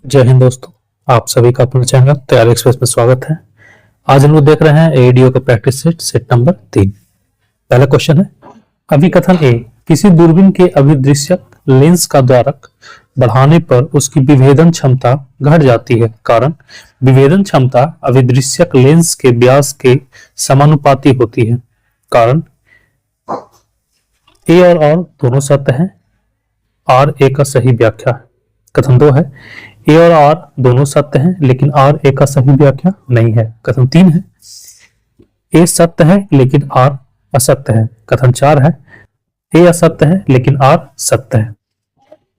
जय हिंद दोस्तों, आप सभी का अपना चैनल तैयारी एक्सप्रेस में स्वागत है। आज हम लोग देख रहे हैं एडीओ का प्रैक्टिस सेट नंबर 3। पहला क्वेश्चन है, अभिकथन ए, किसी दूरबीन के अभिदृश्यक लेंस का द्वारक बढ़ाने पर उसकी विभेदन क्षमता घट जाती है। कारण विभेदन क्षमता अभिदृश्यक लेंस के व्यास के समानुपाती होती है। कारण ए और दोनों सत्य हैं, आर ए का सही व्याख्या है। कथन 2 है, ए और आर दोनों सत्य हैं लेकिन आर ए का सही व्याख्या नहीं है। कथन 3 है, ए सत्य है लेकिन आर असत्य है। कथन 4 है, ए असत्य है लेकिन आर सत्य है।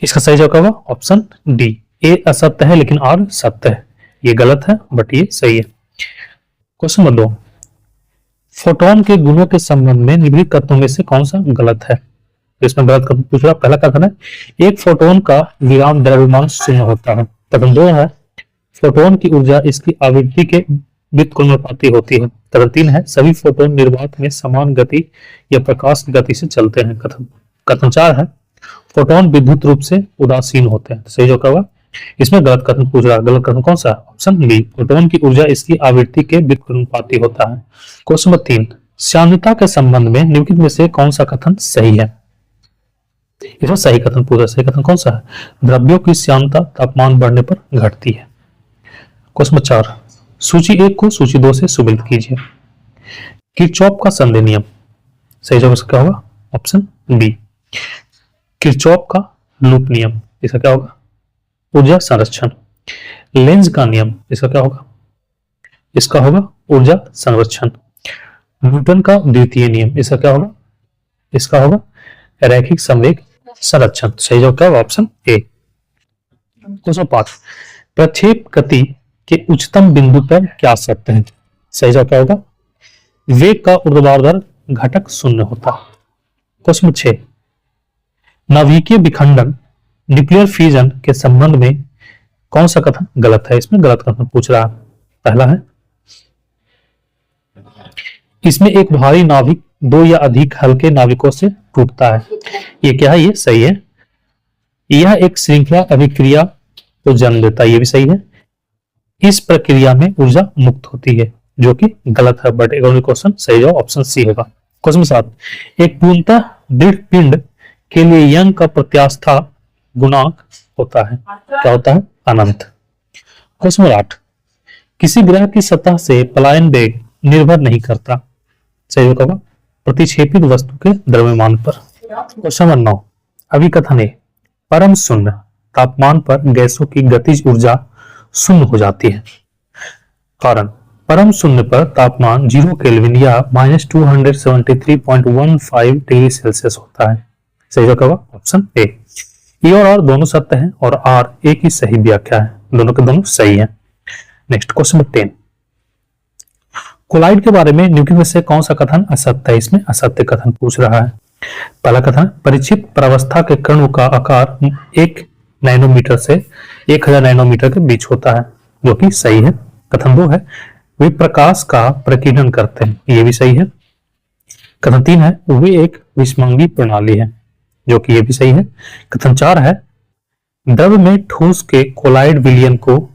इसका सही जवाब होगा ऑप्शन डी, ए असत्य है लेकिन आर सत्य है। ये गलत है बट ये सही है। क्वेश्चन नंबर 2, फोटोन के गुणों के संबंध में निम्नलिखित कथनों में से कौन सा गलत है। इसमें गलत कथन पूछ रहा। पहला कथन है, एक फोटोन का विराम द्रव्यमान शून्य होता है। कथन 2 है, फोटोन की ऊर्जा इसकी आवृत्ति के व्युत्क्रमानुपाती होती है। कथन 3 है, सभी फोटोन निर्वात में समान गति या प्रकाश की गति से चलते हैं। कथन 4 है, फोटोन विद्युत रूप से उदासीन होते हैं। सही जो होगा, इसमें गलत कथन पूछ रहा है। गलत कथन कौन सा है? ऑप्शन बी, फोटोन की ऊर्जा इसकी आवृत्ति के व्युत्क्रमानुपाती होता है। क्वेश्चन नंबर 3, श्यानता के संबंध में निम्नलिखित में से कौन सा कथन सही है। इसमें सही कथन पूछा। सही कथन कौन सा है? द्रव्यों की श्यानता तापमान बढ़ने पर घटती है। क्वेश्चन नंबर 4, सूची 1 को सूची 2 से सुमेलित कीजिए। किरचॉफ का संधि नियम। सही जवाब इसका क्या होगा? ऑप्शन बी, किरचॉफ का लूप नियम। इसका क्या होगा? ऊर्जा संरक्षण। लेंज का नियम। इसका क्या होगा? इसका होगा ऊर्जा संरक्षण। न्यूटन का द्वितीय नियम। इसका क्या होगा? इसका होगा रैखिक संवेग संरक्षण। सही जवाब क्या होगा? Option A. क्वेश्चन 5, प्रक्षेप गति के उच्चतम बिंदु पर क्या सत्य है। सही जवाब क्या होगा? वेग का ऊर्ध्वाधर घटक शून्य होता है। क्वेश्चन 6, नाभिकीय विखंडन न्यूक्लियर फ्यूजन के संबंध में कौन सा कथन गलत है। इसमें गलत कथन पूछ रहा है। पहला है, इसमें एक भारी नाभिक दो या अधिक हल्के नाभिकों से टूटता है। ये क्या है? ये सही है। यह एक श्रृंखला अभिक्रिया को जन्म देता है। ये भी सही है। इस प्रक्रिया में ऊर्जा मुक्त होती है, जो कि गलत है बट क्वेश्चन सही जवाब ऑप्शन सी होगा। क्वेश्चन 7, एक पूर्णतः दृढ़ पिंड के लिए यंग का प्रत्यास्था गुणांक होता है। क्या होता है? अनंत। क्वेश्चन 8, किसी ग्रह की सतह से पलायन वेग निर्भर नहीं करता। सही होगा प्रतिक्षेपित वस्तु के द्रव्यमान पर। क्वेश्चन नंबर 9, अभिकथन ए, परम शून्य तापमान पर गैसों की गतिज ऊर्जा शून्य हो जाती है। कारण परम शून्य पर तापमान 0 केल्विन या -273.15 डिग्री सेल्सियस होता है। सही जवाब होगा ऑप्शन ए। ई और आर दोनों सत्य हैं और आर ए की सही व्याख्या है। दोनों के दोनों सही है। नेक्स्ट क्वेश्चन नंबर 10, कोलाइड के बारे में निम्नलिखित में से कौन सा कथन असत्य है। इसमें असत्य कथन पूछ रहा है। पहला कथन, परिचित प्रावस्था के कणों का आकार 1 नैनोमीटर से 1000 नैनोमीटर के बीच होता है, जो कि सही है। कथन 2 है, वे प्रकाश का प्रकीर्णन करते हैं। ये भी सही है। कथन 3 है, वे एक विषमांगी प्रणाली है, जो कि ये भी सही है। कथन 4 है, द्रव में ठोस के कोलाइड विलयन को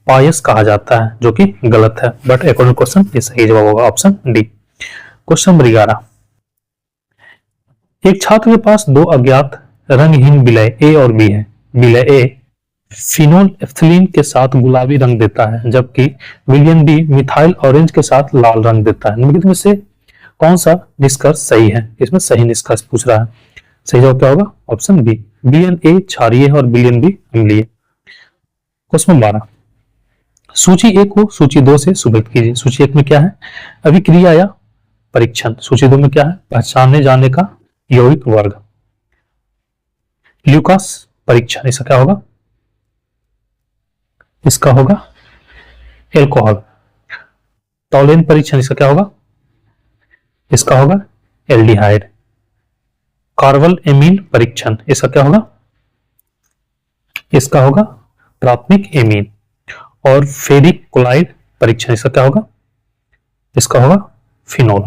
पायस कहा जाता है, जो कि गलत है बट अकॉर्डिंग क्वेश्चन ये सही जवाब होगा ऑप्शन डी। क्वेश्चन नंबर 11, एक छात्र के पास दो अज्ञात रंगहीन विलय ए और बी है। विलय ए फिनोल एथिलीन के साथ गुलाबी रंग देता है, जबकि विलयन बी मिथाइल ऑरेंज के साथ लाल रंग देता है। निम्नलिखित में से कौन सा निष्कर्ष सही है। इसमें सही निष्कर्ष पूछ रहा है। सही जवाब क्या होगा? ऑप्शन बी, विलयन ए क्षारीय है और विलयन बी अम्लीय। क्वेश्चन नंबर 12, सूची 1 को सूची 2 से सुमेलित कीजिए। सूची 1 में क्या है? अभिक्रिया या परीक्षण। सूची 2 में क्या है? पहचाने जाने का यौगिक वर्ग। ल्यूकास परीक्षण। इसका क्या होगा? इसका होगा एल्कोहल। टॉलेन परीक्षण। इसका क्या होगा? इसका होगा एल्डिहाइड। कार्बल एमीन परीक्षण। इसका क्या होगा? इसका होगा प्राथमिक एमीन। और फेरिक क्लोराइड परीक्षण। इसका क्या होगा? इसका होगा फिनोल।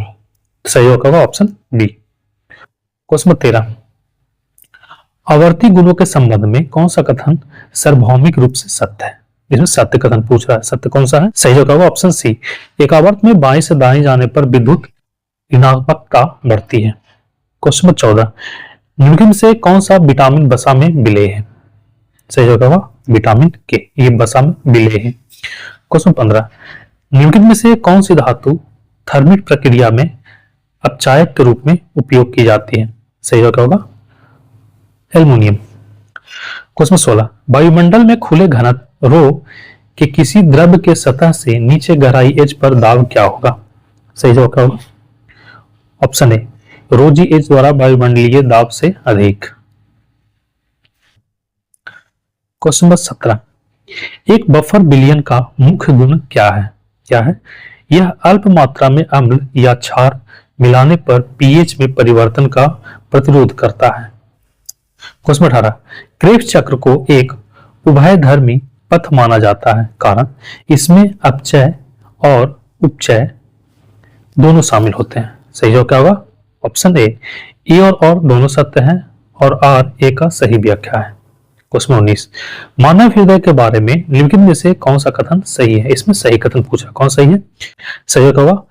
सही होगा ऑप्शन बी। क्वेश्चन नंबर 13, आवर्ती गुणों के संबंध में कौन सा कथन सार्वभौमिक रूप से सत्य है? इसमें सत्य कथन पूछ रहा है। सत्य कौन सा है? सही जवाब होगा ऑप्शन सी। एक आवर्त में बाएं से दाएं जाने पर विद्युत ऋणात्मकता बढ़ती है। क्वेश्चन नंबर 14, निम्नलिखित में से कौन सा विटामिन वसा में विलेय है? सही जवाब होगा विटामिन के, ये वसा में विलेय है। क्वेश्चन 15, निम्नलिखित में से कौन सी धातु थर्मिक प्रक्रिया में अपचायक के रूप में उपयोग की जाती है? सही जवाब होगा एल्युमिनियम। क्वेश्चन 16, वायुमंडल में खुले घनत्व रो के किसी द्रव्य के सतह से नीचे गहराई h पर दाब क्या होगा? सही जवाब क्या होगा? Option A, row ji H द्वारा वायुमंडलीय दाब से अधिक। क्वेश्चन नंबर 17, एक बफर विलयन का मुख्य गुण क्या है? क्या है? यह अल्प मात्रा में अम्ल या क्षार मिलाने पर पीएच में परिवर्तन का प्रतिरोध करता है। क्वेश्चन 18, क्रेब्स चक्र को एक उभयधर्मी पथ माना जाता है, कारण इसमें अपचय और उपचय दोनों शामिल होते हैं। सही जवाब क्या होगा? ऑप्शन ए और दोनों सत्य हैं और आर ए का सही व्याख्या है। क्वेश्चन 19, मानव हृदय के बारे में निम्नलिखित में से कौन सा कथन सही है? इसमें सही कथन पूछा, कौन सही है? सही जवाब होगा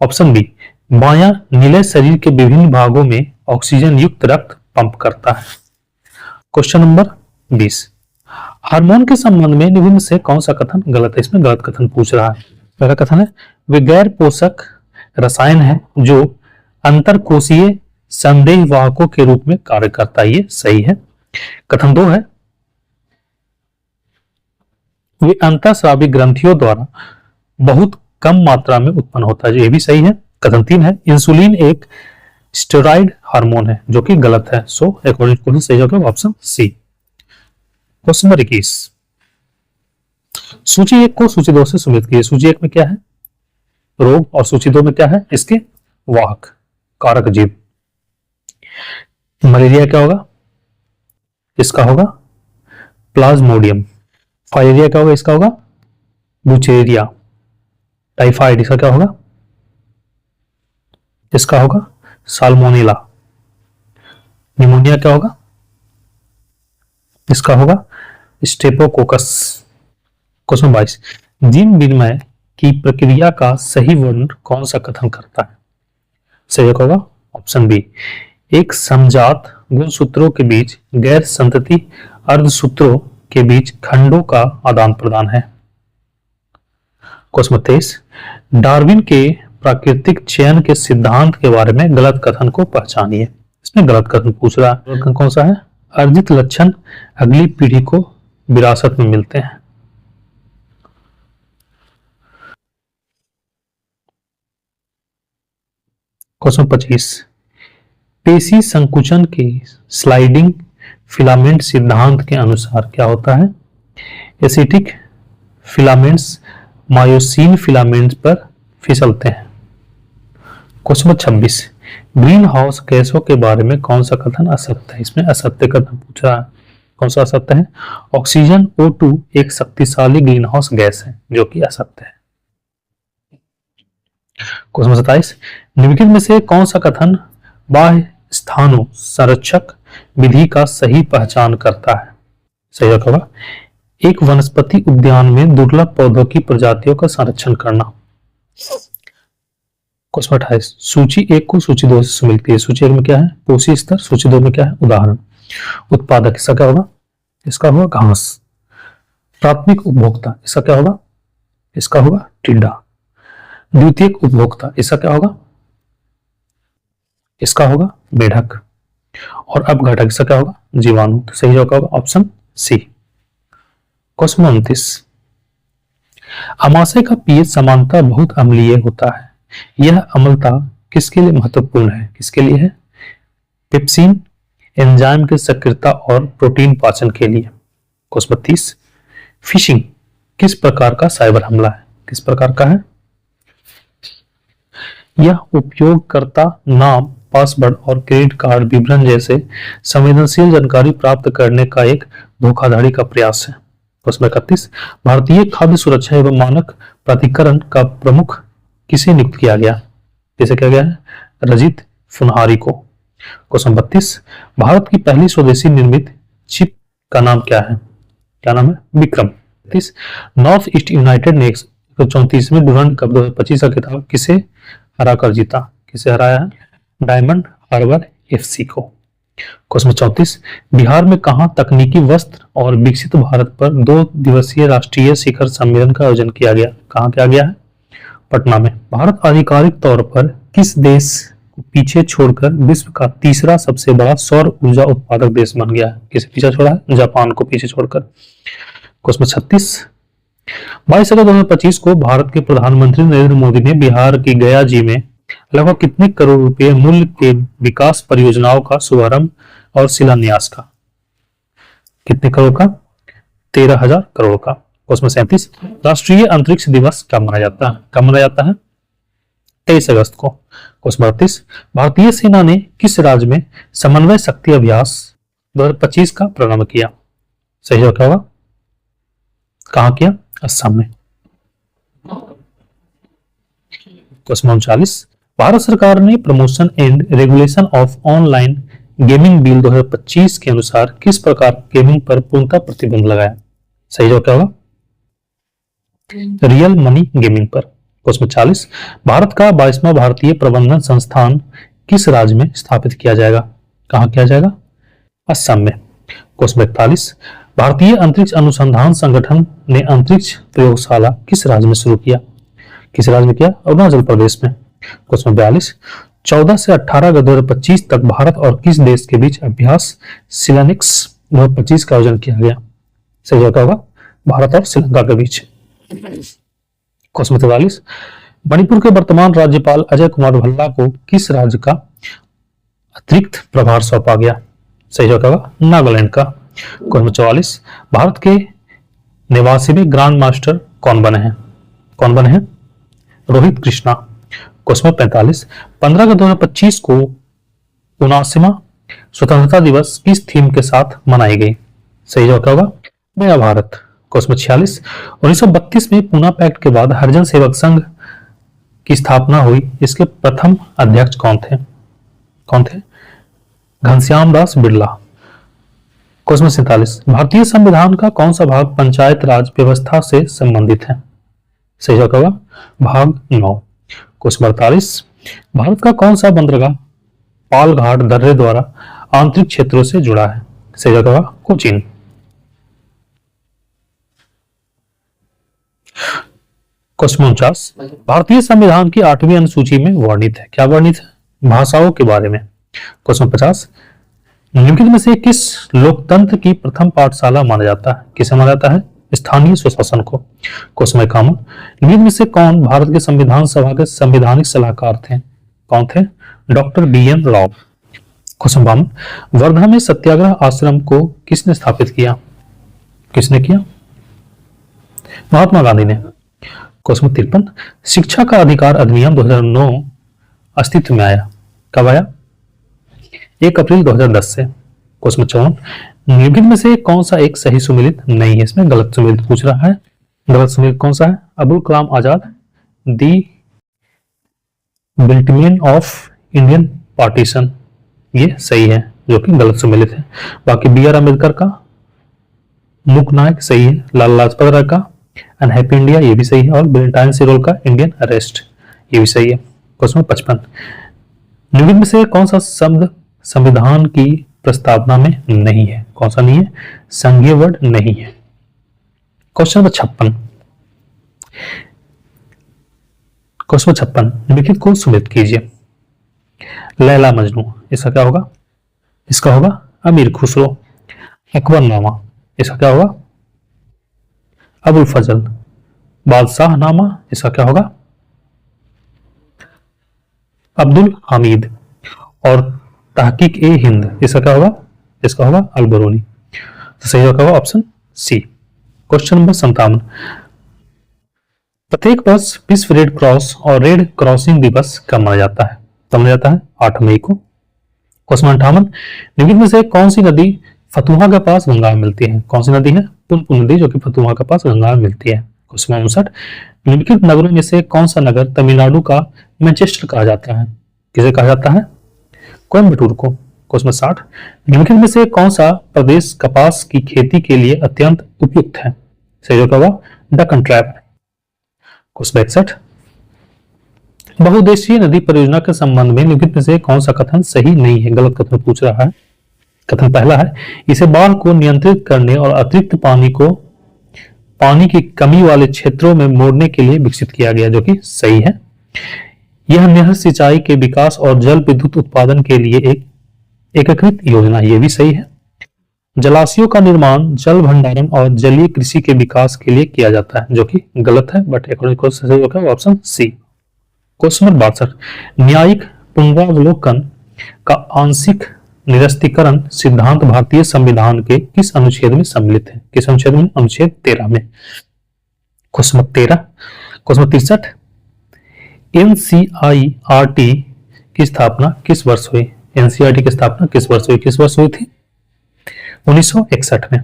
ऑप्शन बी, बायां नीले शरीर के विभिन्न भागों में ऑक्सीजन युक्त रक्त पंप करता है। क्वेश्चन नंबर 20, हार्मोन के संबंध में निम्न से कौन सा कथन गलत है? इसमें गलत कथन पूछ रहा है। पहला कथन है वे गैर पोषक रसायन है जो अंतरकोशीय संदेहवाहकों के रूप में कार्य करता है, ये सही है। कथन 2 है वे अंतःस्रावी ग्रंथियों द्वारा बहुत कम मात्रा में उत्पन्न होता है, ये भी सही है। कथन 3 है इंसुलिन एक स्टेरॉइड हार्मोन है, जो कि गलत है। सो अकॉर्डिंग टू सही जवाब ऑप्शन सी। क्वेश्चन नंबर 21, सूची 1 को सूची 2 से सुमेलित कीजिए। सूची 1 में क्या है? रोग, और सूची 2 में क्या है? इसके वाहक कारक जीव। मलेरिया क्या होगा? इसका होगा प्लाज्मोडियम। फाइलेरिया क्या होगा? इसका होगा बुचेरिया। टाइफाइड इसका क्या होगा? इसका होगा साल्मोनेला। निमोनिया क्या होगा? इसका होगा स्टेफोकोकस। क्वेश्चन 22, जीन विनिमय की प्रक्रिया का सही वर्णन कौन सा कथन करता है? सही होगा ऑप्शन बी, एक समजात गुणसूत्रों के बीच गैर संतति अर्धसूत्रों के बीच खंडों का आदान प्रदान है। क्वेश्चन 23, डार्विन के प्राकृतिक चयन के सिद्धांत के बारे में गलत कथन को पहचानिए। इसमें गलत कथन पूछ रहा है। कथन कौन सा है? अर्जित लक्षण अगली पीढ़ी को विरासत में मिलते हैं। क्वेश्चन 25, पेशी संकुचन के स्लाइडिंग फिलामेंट सिद्धांत के अनुसार क्या होता है? एसिटिक फिलामेंट्स मायोसिन फिलामेंट्स पर फिसलते हैं। क्वेश्चन नंबर 26, ग्रीन हाउस गैसों के बारे में कौन सा कथन असत्य है? इसमें असत्य कथन पूछ रहा है। कौन सा असत्य है? ऑक्सीजन O2 एक शक्तिशाली ग्रीन हाउस गैस है, जो कि असत्य है। क्वेश्चन 27, निम्नलिखित में से कौन सा कथन बाह्य स्थानों संरक्षक विधि का सही पहचान करता है? सही होगा एक वनस्पति उद्यान में दुर्लभ पौधों की प्रजातियों का संरक्षण करना। क्वेश्चन 28, सूची 1 को सूची 2 से सुमेलित कीजिए। सूची 1 में क्या है? पोषी स्तर। सूची 2 में क्या है? उदाहरण। उत्पादक इसका क्या होगा? इसका होगा घास। प्राथमिक उपभोक्ता इसका क्या होगा? इसका होगा टिड्डा। द्वितीयक उपभोक्ता इसका क्या होगा? इसका होगा मेढक। और अपघटक इसका क्या होगा? जीवाणु। तो सही जवाब होगा ऑप्शन सी। क्वेश्चन 29, अमाशय का पीएच सामान्यतः बहुत अम्लीय होता है। यह अम्लता किसके लिए महत्वपूर्ण है? किसके लिए है? पेप्सिन एंजाइम की सक्रियता और प्रोटीन पाचन के लिए। क्वेश्चन 30, फिशिंग किस प्रकार का साइबर हमला है? किस प्रकार का है? यह उपयोगकर्ता नाम, पासवर्ड और क्रेडिट कार्ड विवरण जैसे संवेदनशील जानकारी प्राप्त करने का एक धोखाधड़ी का प्रयास है। क्वेश्चन 31, भारतीय खाद्य सुरक्षा एवं मानक प्राधिकरण का प्रमुख किसे नियुक्त किया गया? किसे किया गया है? रजित फुनहारी को। क्वेश्चन 32, भारत की पहली स्वदेशी निर्मित चिप का नाम क्या है? क्या नाम है? विक्रम। 32, नॉर्थ ईस्ट यूनाइटेड ने 134वें डुरंड कप 2025 का खिताब किसे हराकर जीता? किसे हराया है? डायमंड हार्बर एफसी को। क्वेश्चन 34, बिहार में कहां तकनीकी वस्त्र और विकसित भारत पर 2 दिवसीय राष्ट्रीय शिखर सम्मेलन का आयोजन किया गया? कहां किया गया है? पटना में। भारत आधिकारिक तौर पर किस देश को पीछे छोड़कर विश्व का तीसरा सबसे बड़ा सौर ऊर्जा उत्पादक देश बन गया है? किसे पीछे छोड़ा है? जापान को पीछे छोड़कर। क्वेश्चन 36, 22 अगस्त 2025 को भारत के प्रधानमंत्री नरेंद्र मोदी ने बिहार की गया जी में लगभग कितने करोड़ रुपए मूल्य के विकास परियोजनाओं का शुभारंभ और शिलान्यास का? कितने करोड़ का? 13,000 करोड़ का। क्वेश्चन 37, राष्ट्रीय अंतरिक्ष दिवस कब मनाया जाता है? कब मनाया जाता है? 23 अगस्त को। क्वेश्चन 38, भारतीय सेना ने किस राज्य में समन्वय शक्ति अभ्यास 2025 का प्रारंभ किया? सही जवाब क्या होगा? कहां किया? असम में। क्वेश्चन 39, भारत सरकार ने promotion and regulation of online gaming bill 2025 के अनुसार किस प्रकार गेमिंग पर पूर्णतः प्रतिबंध लगाया? सही जवाब क्या होगा? रियल मनी गेमिंग पर। क्वेश्चन 40, भारत का 22वां भारतीय प्रबंधन संस्थान किस राज्य में स्थापित किया जाएगा? कहां किया जाएगा? असम में। क्वेश्चन 41, भारतीय अंतरिक्ष अनुसंधान संगठन ने अंतरिक्ष प्रयोगशाला किस राज्य में शुरू किया? किस राज्य में किया? अरुणाचल प्रदेश में। क्वेश्चन 42, 14 से 18 अगस्त 2025 तक भारत और किस देश के बीच अभ्यास शिलान्यास 2025 का आयोजन किया गया? सही जवाब क्या होगा? भारत और श्रीलंका के बीच। क्वेश्चन 43, मणिपुर के वर्तमान राज्यपाल अजय कुमार भल्ला को किस राज्य का अतिरिक्त प्रभार सौंपा गया? सही जवाब क्या होगा? नागालैंड का। क्वेश्चन 44, भारत के 89वें ग्रांड मास्टर कौन बने हैं? कौन बने हैं? रोहित कृष्णा। क्वेश्चन 45, 15 अगस्त 2025 को 79वां स्वतंत्रता दिवस किस थीम के साथ मनाई गई? सही जवाब क्या होगा? नया भारत। क्वेश्चन 46, 1932 में पूना पैक्ट के बाद हरिजन सेवक संघ की स्थापना हुई, इसके प्रथम अध्यक्ष कौन थे? कौन थे? घनश्याम दास बिरला। क्वेश्चन 47, भारतीय संविधान का कौन सा भाग पंचायत राज व्यवस्था से संबंधित है? सही जवाब होगा भाग 9। क्वेश्चन 48, भारत का कौन सा बंदरगाह पालघाट दर्रे द्वारा आंतरिक क्षेत्रों से जुड़ा है? सही जवाब होगा कोचीन। क्वेश्चन 49, भारतीय संविधान की 8वीं अनुसूची में वर्णित है, क्या वर्णित है? भाषाओं के बारे में। क्वेश्चन 50, निम्नलिखित में से किस लोकतंत्र की प्रथम पाठशाला माना जाता है? किसे माना जाता है? स्थानीय स्वशासन को। क्वेश्चन 51, निम्नलिखित में से कौन भारत के संविधान सभा के संवैधानिक सलाहकार थे? कौन थे? Doctor BN Rao. Question 52, Wardha में सत्याग्रह आश्रम को किसने स्थापित किया? किसने किया? महात्मा गांधी ने। क्वेश्चन 53, शिक्षा का अधिकार अधिनियम 2009 अस्तित्व में आया, कब आया? 1 अप्रैल 2010 से। क्वेश्चन 54, निम्नलिखित में से कौन सा एक सही सुमेलित नहीं है? इसमें गलत सुमेलित पूछ रहा है। गलत सुमेलित कौन सा है? अबुल कलाम आजाद दी बिल्टमिन ऑफ इंडियन पार्टीशन, ये सही है, जो कि गलत सुमेलित है। बाकी BR अम्बेडकर का मूक नायक सही है, लाला लाजपत राय का अनहैप्पी इंडिया ये भी सही है, और वैलेंटाइन सिरोल का इंडियन अरेस्ट ये भी सही है। क्वेश्चन 55, निम्नलिखित में से कौन सा शब्द संविधान की प्रस्तावना में नहीं है? कौन सा नहीं है? संघीय वर्ड नहीं है। क्वेश्चन 56, क्वेश्चन 56, निम्नलिखित को सुमेलित कीजिए। लैला मजनू, इसका क्या होगा? इसका होगा अमीर खुसरो। अकबरनामा, इसका क्या होगा? अबुल फजल। बादशाह नामा, इसका क्या होगा? अब्दुल हामिद। और तहकीक ए हिंद, इसका क्या होगा? इसका होगा अल-बरूनी। तो सही होगा ऑप्शन सी। क्वेश्चन नंबर 57, प्रत्येक वर्ष विश्व रेड क्रॉस और रेड क्रॉसिंग दिवस कब मनाया जाता है? कब मनाया जाता है? 8 मई को। क्वेश्चन 58, निम्नलिखित में से कौन सी नदी फतुहा के पास गंगा में मिलती है? कौन सी नदी है? पुनपुन नदी, जो कि फतुहा के पास गंगा में मिलती है। क्वेश्चन 59, निम्नलिखित नगरों में से कौन सा नगर तमिलनाडु का मैनचेस्टर कहा जाता है? किसे कहा जाता है? कोयम्बटूर को। क्वेश्चन 60, निम्नलिखित में से कौन सा प्रदेश कपास की खेती के लिए अत्यंत उपयुक्त है? सही जवाब होगा डकन ट्रैप। क्वेश्चन 61, बहुउद्देशीय नदी परियोजना के संबंध में निम्नलिखित में से कौन सा कथन सही नहीं है? गलत कथन पूछ रहा है। कथन पहला है, इसे बाढ़ को नियंत्रित करने और अतिरिक्त पानी की कमी वाले क्षेत्रों में मोड़ने के लिए विकसित किया गया, जो कि सही है। यह नहर सिंचाई के विकास और जल विद्युत उत्पादन के लिए एक एकीकृत योजना, ये भी सही है। जलाशयों का निर्माण जल भंडारण और जलीय कृषि के विकास के लिए किया जाता है, जो कि गलत है, बट अकॉर्डिंग सही होगा ऑप्शन सी। क्वेश्चन नंबर 62, न्यायिक पुनरावलोकन का आंशिक निरस्तीकरण सिद्धांत भारतीय संविधान के किस अनुच्छेद में सम्मिलित है? किस अनुच्छेद में? अनुच्छेद 13 में। Question number 13, question number 63, NCERT की स्थापना किस वर्ष हुई? एनसीईआरटी की स्थापना किस वर्ष हुई? किस वर्ष हुई थी? 1961 में।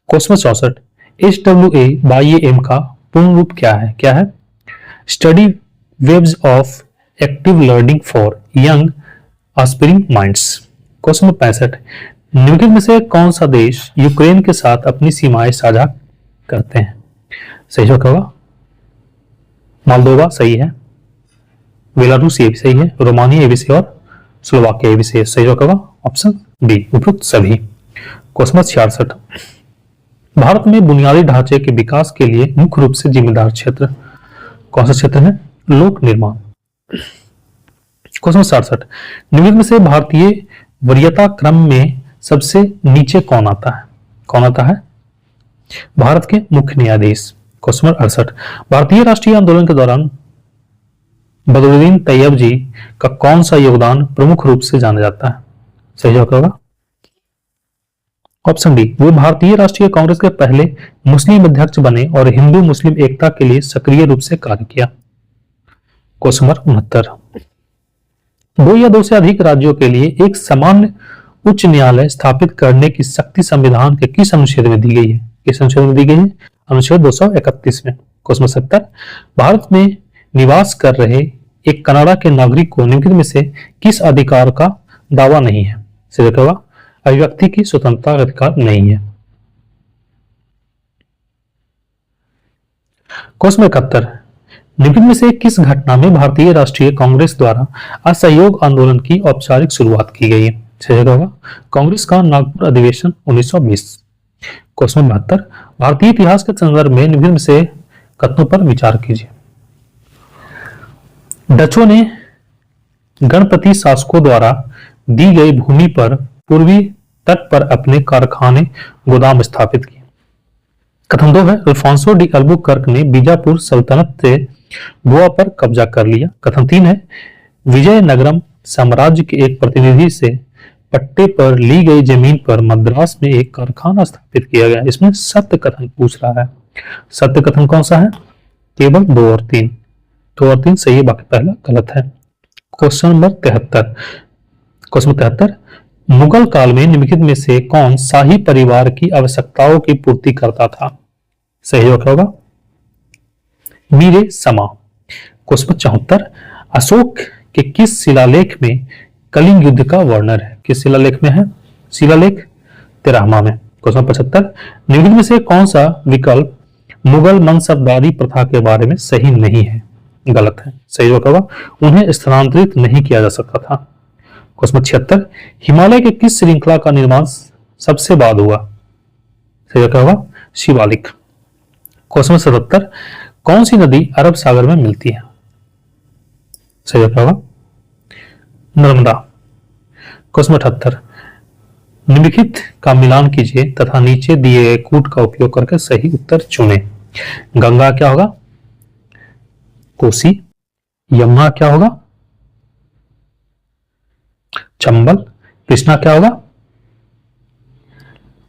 क्वेश्चन नंबर 64, HWAYAM का पूर्ण रूप क्या है? क्या है? Study webs of active learning for young aspiring minds. Question number 65, निम्नलिखित में से कौन सा देश यूक्रेन के साथ अपनी सीमाएं साझा करते हैं? सही जवाब होगा मोल्दोवा, सही है। बेलारूस, ये भी सही है। रोमानिया, ये भी सही, और स्लोवाकिया, ये भी सही है। सही जवाब होगा ऑप्शन बी, उपयुक्त सभी। क्वेश्चन नंबर 66, भारत में बुनियादी ढांचे के विकास के लिए मुख्य रूप से जिम्मेदार क्षेत्र कौन सा क्षेत्र है? लोक निर्माण। क्वेश्चन 67, निम्नलिखित में से भारतीय वरीयता क्रम में सबसे नीचे कौन आता है? कौन आता है? भारत के मुख्य न्यायाधीश। क्वेश्चन नंबर 68, भारतीय राष्ट्रीय आंदोलन के दौरान बदरुद्दीन तैयब जी का कौन सा योगदान प्रमुख रूप से जाना जाता है? सही जवाब होगा ऑप्शन डी, वो भारतीय राष्ट्रीय कांग्रेस के पहले मुस्लिम अध्यक्ष बने और हिंदू मुस्लिम एकता के लिए सक्रिय रूप से कार्य किया। क्वेश्चन नंबर 69, दो या दो से अधिक राज्यों के लिए एक सामान्य उच्च न्यायालय स्थापित करने की शक्ति संविधान के किस अनुच्छेद में दी गई है? किस अनुच्छेद में दी गई है? अनुच्छेद 231 में। क्वेश्चन 70, भारत में निवास कर रहे एक कनाडा के नागरिक को निम्नलिखित में से किस अधिकार का दावा नहीं है? सही होगा अभिव्यक्ति की स्वतंत्रता का अधिकार नहीं है। क्वेश्चन 71, निम्नलिखित में से किस घटना में भारतीय राष्ट्रीय कांग्रेस द्वारा असहयोग आंदोलन की औपचारिक शुरुआत की गई है? सही होगा कांग्रेस का नागपुर अधिवेशन 1920। क्वेश्चन 72, भारतीय इतिहास के संदर्भ में निम्नलिखित में से कथनों पर विचार कीजिए। डचों ने गणपति शासकों द्वारा दी गई भूमि पर पूर्वी तट पर अपने कारखाने गोदाम स्थापित किए। कथन 2 है, अल्फांसो डी अल्बुकर्क ने बीजापुर सल्तनत से गोवा पर कब्जा कर लिया। कथन 3 है, विजयनगरम साम्राज्य के एक प्रतिनिधि से पट्टे पर ली गई जमीन पर मद्रास में एक कारखाना स्थापित किया गया। इसमें सत्य कथन पूछ रहा है। सत्य कथन कौन सा है? केवल 2 और 3। 2 और 3 सही है, बाकी पहला गलत है। क्वेश्चन नंबर 73, क्वेश्चन 73, मुगल काल में निम्नलिखित में से कौन शाही परिवार की आवश्यकताओं की पूर्ति करता था? सही जवाब होगा मीरे समा। क्वेश्चन 74, अशोक के किस शिलालेख में कलिंग युद्ध का वर्णन है? किस शिलालेख में है? शिलालेख 13वां में। क्वेश्चन 75, निम्नलिखित में से कौन सा विकल्प मुगल मनसबदारी प्रथा के बारे में सही नहीं है? गलत है। सही जवाब होगा उन्हें स्थानांतरित नहीं किया जा सकता था। क्वेश्चन 76, हिमालय के किस श्रृंखला का निर्माण सबसे बाद हुआ? सही जवाब होगा शिवालिक। क्वेश्चन 77, कौन सी नदी अरब सागर में मिलती है? सही जवाब होगा नर्मदा। क्वेश्चन 78, निम्नलिखित का मिलान कीजिए तथा नीचे दिए गए कूट का उपयोग करके सही उत्तर चुने। गंगा क्या होगा? कोसी। यमुना क्या होगा? चंबल। कृष्णा क्या होगा?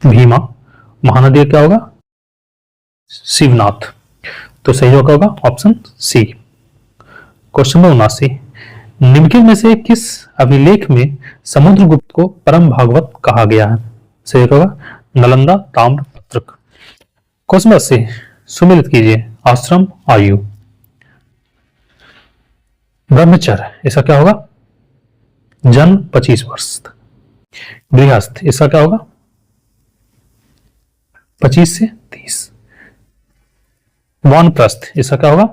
भीमा। महानदी क्या होगा? शिवनाथ। तो सही जवाब होगा ऑप्शन सी। क्वेश्चन नंबर 79, निम्नलिखित में से किस अभिलेख में समुद्रगुप्त को परम भागवत कहा गया है? सही होगा नालंदा ताम्रपत्र। क्वेश्चन 80, सुमिलित कीजिए आश्रम आयु ब्रह्मचर्य, ऐसा क्या होगा? जन्म 25 वर्ष तक। गृहस्थ, इसका क्या होगा? 25 से 30। वानप्रस्थ, इसका क्या होगा?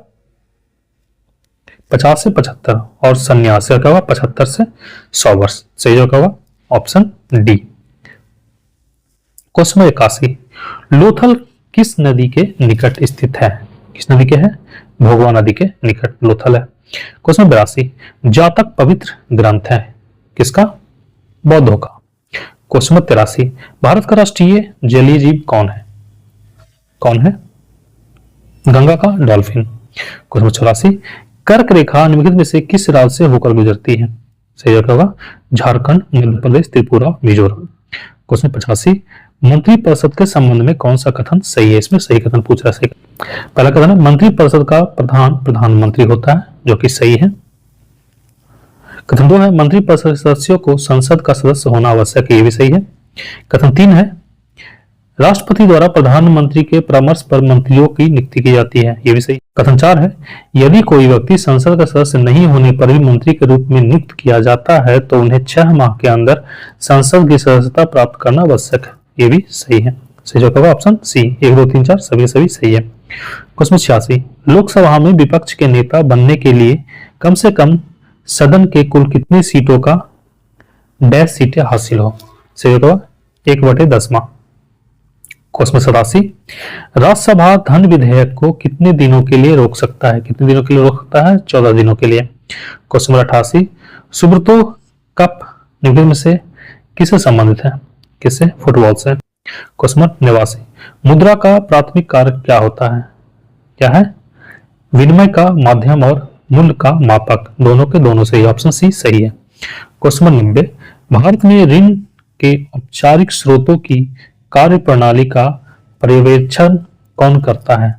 50 से 75। और संन्यास का क्या होगा? 75 से 100 वर्ष। सही जवाब क्या होगा? Option D. क्वेश्चन 81, लोथल किस नदी के निकट स्थित है? किस नदी के है? भोगवा नदी के निकट लोथल है। क्वेश्चन 82, जातक पवित्र ग्रंथ है किसका? बौद्धों का। क्वेश्चन 83, भारत का राष्ट्रीय जलीय जीव कौन है? कौन है? गंगा का डॉल्फिन। क्वेश्चन 84, कर्क रेखा निम्नलिखित में से किस राज्य से होकर गुजरती है? सही जवाब होगा झारखंड, मध्य प्रदेश, त्रिपुरा, मिजोरम। क्वेश्चन 85, मंत्रिपरिषद के संबंध में कौन सा कथन सही है? इसमें सही कथन पूछ रहा है। पहला कथन है मंत्रिपरिषद का प्रधान प्रधानमंत्री होता है, जो कि सही है। कथन 2 है मंत्रिपरिषद सदस्यों को संसद का सदस्य होना आवश्यक है, ये भी सही है। कथन 3 है राष्ट्रपति द्वारा प्रधानमंत्री के परामर्श पर मंत्रियों की नियुक्ति की जाती है, ये भी सही। कथन 4 है यदि कोई व्यक्ति संसद का सदस्य नहीं होने पर भी मंत्री के रूप में नियुक्त किया जाता है तो उन्हें 6 माह के अंदर संसद की सदस्यता प्राप्त करना आवश्यक है, ये भी सही है। सही जवाब होगा ऑप्शन सी। 1, 2, 3, 4 सभी सही है। क्वेश्चन 86, लोकसभा में विपक्ष के नेता बनने के लिए कम से कम सदन के कुल कितनी सीटों का डैश सीटें हासिल हो? सही जवाब होगा 1/10। क्वेश्चन 87, राज्यसभा धन विधेयक को कितने दिनों के लिए रोक सकता है? कितने दिनों के लिए रोक सकता है? 14 दिनों के लिए। क्वेश्चन 88, सुब्रतो कप निम्नलिखित में से किससे संबंधित है? किससे? फुटबॉल से। क्वेश्चन 89, मुद्रा का प्राथमिक कार्य क्या होता है? क्या है? विनिमय का माध्यम और मूल्य का मापक, दोनों के दोनों सही। ऑप्शन सी सही है। क्वेश्चन 90, भारत में ऋण के औपचारिक स्रोतों की कार्य प्रणाली का पर्यवेक्षण कौन करता है?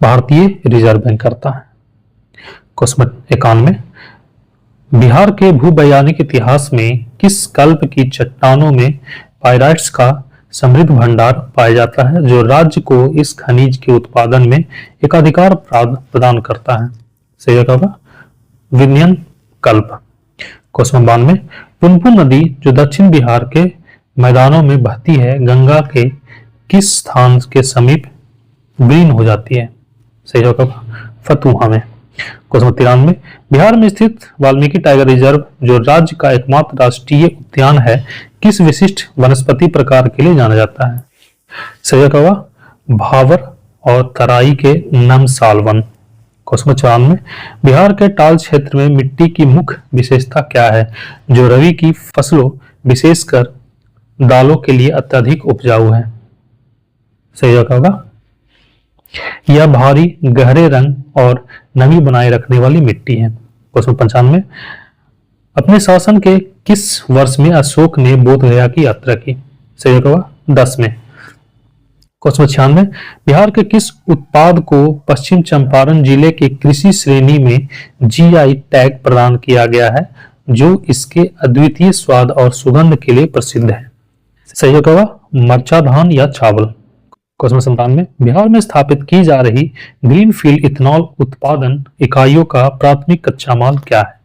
भारतीय रिजर्व बैंक करता है। क्वेश्चन 91, बिहार के भूवैज्ञानिक इतिहास में किस कल्प की चट्टानों में पाइराइट्स का समृद्ध भंडार पाया जाता है जो राज्य को इस खनिज के उत्पादन में एकाधिकार प्रदान करता है? सही जवाब होगा विनयन कल्प। क्वेश्चन 92, पुनपुन नदी जो दक्षिण बिहार के मैदानों में बहती है गंगा के किस स्थान के समीप विलीन हो जाती है? सही जवाब होगा फतुहा में। क्वेश्चन 93, बिहार में स्थित वाल्मीकि टाइगर रिजर्व जो राज्य का एकमात्र राष्ट्रीय उद्यान है किस विशिष्ट वनस्पति प्रकार के लिए जाना जाता है? सही जवाब होगा भावर और तराई के नम सालवन। क्वेश्चन 94, बिहार के टाल क्षेत्र में मिट्टी की मुख्य विशेषता क्या है जो रबी की फसलों विशेषकर दालों के लिए अत्यधिक उपजाऊ है? सही जवाब होगा यह भारी गहरे रंग और नमी बनाए रखने वाली मिट्टी है। क्वेश्चन 95, अपने शासन के किस वर्ष में अशोक ने बोध गया की यात्रा की? सही जवाब होगा 10 में। क्वेश्चन 96, बिहार के किस उत्पाद को पश्चिम चंपारण जिले के कृषि श्रेणी में जीआई टैग प्रदान किया गया है जो इसके अद्वितीय स्वाद और सुगंध के लिए प्रसिद्ध है? सही जवाब होगा मरचा धान या चावल। क्वेश्चन 97, बिहार में स्थापित की जा रही ग्रीनफील्ड इथेनॉल उत्पादन इकाइयों का प्राथमिक कच्चा माल क्या है?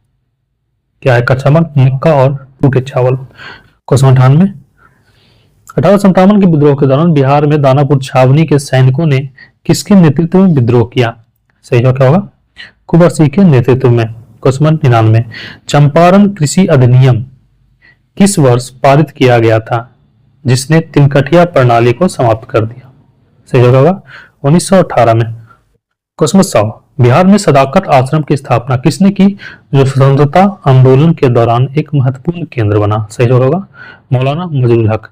क्या है कच्चा माल? मक्का और टूटे चावल। क्वेश्चन 98, 1857 के विद्रोह के दौरान बिहार में दानापुर छावनी के सैनिकों ने किसके नेतृत्व में विद्रोह किया? सही जवाब क्या होगा कुंवर सिंह के नेतृत्व में। क्वेश्चन 99, चंपारण कृषि अधिनियम किस वर्ष पारित किया गया था जिसने तिनकठिया प्रणाली को समाप्त कर दिया? सही जवाब होगा 1918 में। क्वेश्चन 100, बिहार में सदाकत आश्रम की स्थापना किसने की जो स्वतंत्रता आंदोलन के दौरान एक महत्वपूर्ण केंद्र बना? सही जवाब होगा मौलाना मजरुल हक।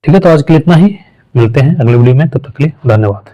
ठीक है, तो आज के लिए इतना ही, मिलते हैं अगले वीडियो में, तब तक के लिए धन्यवाद।